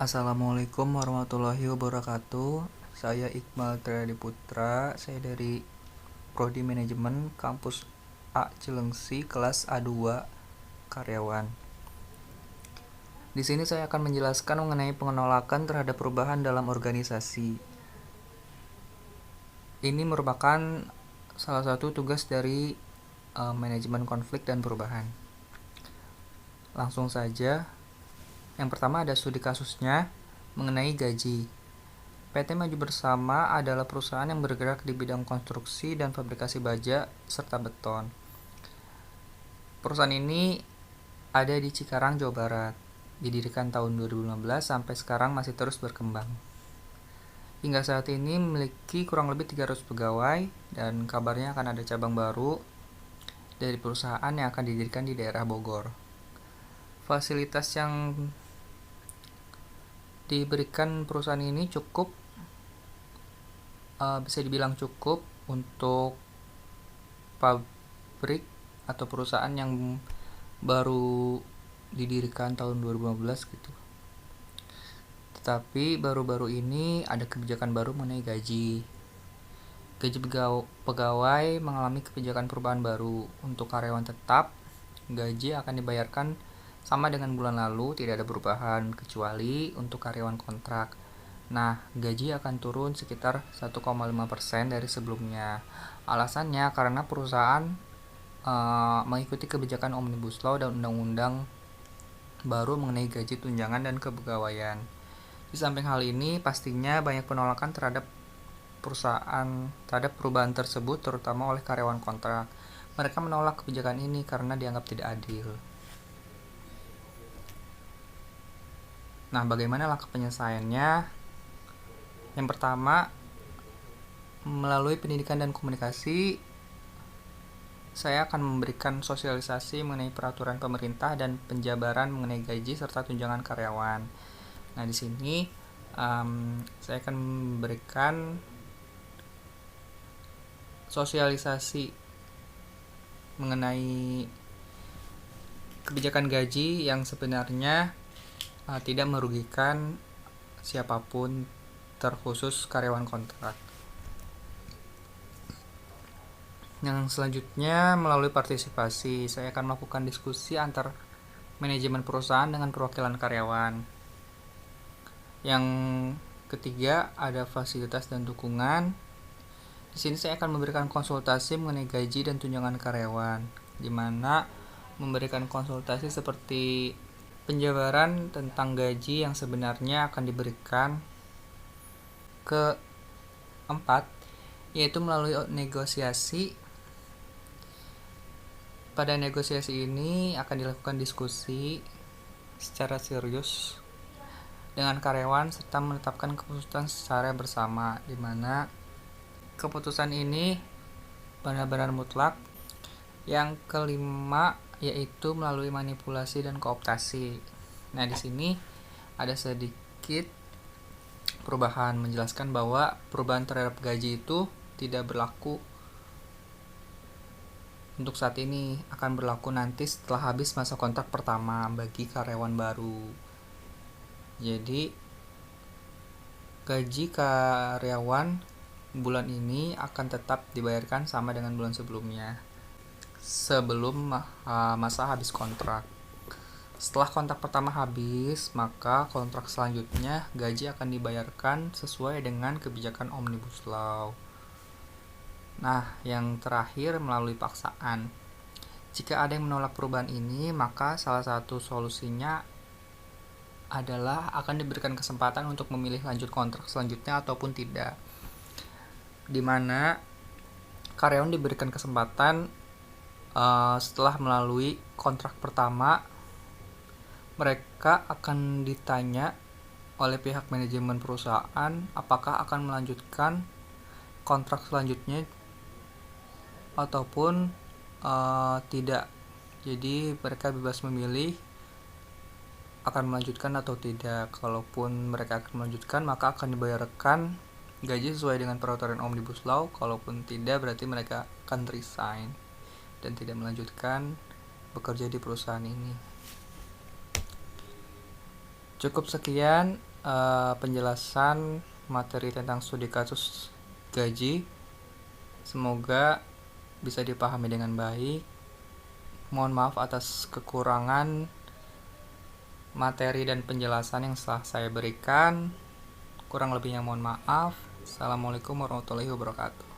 Assalamualaikum warahmatullahi wabarakatuh. Saya Iqbal Triadi Putra. Saya dari Prodi Manajemen Kampus A Cilengsi kelas A2 karyawan. Di sini saya akan menjelaskan mengenai penolakan terhadap perubahan dalam organisasi. Ini merupakan salah satu tugas dari manajemen konflik dan perubahan. Langsung saja. Yang pertama ada studi kasusnya mengenai gaji. PT Maju Bersama adalah perusahaan yang bergerak di bidang konstruksi dan fabrikasi baja serta beton. Perusahaan ini ada di Cikarang, Jawa Barat. Didirikan tahun 2015 sampai sekarang masih terus berkembang. Hingga saat ini memiliki kurang lebih 300 pegawai dan kabarnya akan ada cabang baru dari perusahaan yang akan didirikan di daerah Bogor. Fasilitas yang diberikan perusahaan ini cukup bisa dibilang cukup untuk pabrik atau perusahaan yang baru didirikan tahun 2015 gitu. Tetapi baru-baru ini ada kebijakan baru mengenai gaji. Gaji pegawai mengalami kebijakan perubahan baru. Untuk karyawan tetap, gaji akan dibayarkan sama dengan bulan lalu, tidak ada perubahan kecuali untuk karyawan kontrak. Nah, gaji akan turun sekitar 1,5% dari sebelumnya. Alasannya karena perusahaan mengikuti kebijakan Omnibus Law dan undang-undang baru mengenai gaji tunjangan dan kepegawaian. Di samping hal ini, pastinya banyak penolakan terhadap perubahan tersebut, terutama oleh karyawan kontrak. Mereka menolak kebijakan ini karena dianggap tidak adil. Nah, bagaimana langkah penyelesaiannya? Yang pertama, melalui pendidikan dan komunikasi, saya akan memberikan sosialisasi mengenai peraturan pemerintah dan penjabaran mengenai gaji serta tunjangan karyawan. Nah, di sini saya akan memberikan sosialisasi mengenai kebijakan gaji yang sebenarnya tidak merugikan siapapun, terkhusus karyawan kontrak. Yang selanjutnya, melalui partisipasi, saya akan melakukan diskusi antar manajemen perusahaan dengan perwakilan karyawan. Yang ketiga, ada fasilitas dan dukungan. Di sini saya akan memberikan konsultasi mengenai gaji dan tunjangan karyawan, di mana memberikan konsultasi seperti penjabaran tentang gaji yang sebenarnya akan diberikan. Keempat, yaitu melalui negosiasi. Pada negosiasi ini akan dilakukan diskusi secara serius dengan karyawan serta menetapkan keputusan secara bersama, di mana keputusan ini benar-benar mutlak. Yang kelima, yaitu melalui manipulasi dan kooptasi. Nah, di sini ada sedikit perubahan, menjelaskan bahwa perubahan terhadap gaji itu tidak berlaku untuk saat ini, akan berlaku nanti setelah habis masa kontrak pertama bagi karyawan baru. Jadi, gaji karyawan bulan ini akan tetap dibayarkan sama dengan bulan sebelumnya, sebelum masa habis kontrak. Setelah kontrak pertama habis, maka kontrak selanjutnya gaji akan dibayarkan sesuai dengan kebijakan Omnibus Law. Nah, yang terakhir, melalui paksaan. Jika ada yang menolak perubahan ini, maka salah satu solusinya adalah akan diberikan kesempatan untuk memilih lanjut kontrak selanjutnya ataupun tidak, di mana karyawan diberikan kesempatan setelah melalui kontrak pertama, mereka akan ditanya oleh pihak manajemen perusahaan apakah akan melanjutkan kontrak selanjutnya ataupun tidak. Jadi mereka bebas memilih akan melanjutkan atau tidak. Kalaupun mereka akan melanjutkan, maka akan dibayarkan gaji sesuai dengan peraturan Omnibus Law. Kalaupun tidak, berarti mereka akan resign dan tidak melanjutkan bekerja di perusahaan ini. Cukup sekian. penjelasan materi tentang studi kasus gaji. Semoga bisa dipahami dengan baik. Mohon maaf atas kekurangan materi dan penjelasan yang telah saya berikan. Kurang lebihnya mohon maaf. Assalamualaikum warahmatullahi wabarakatuh.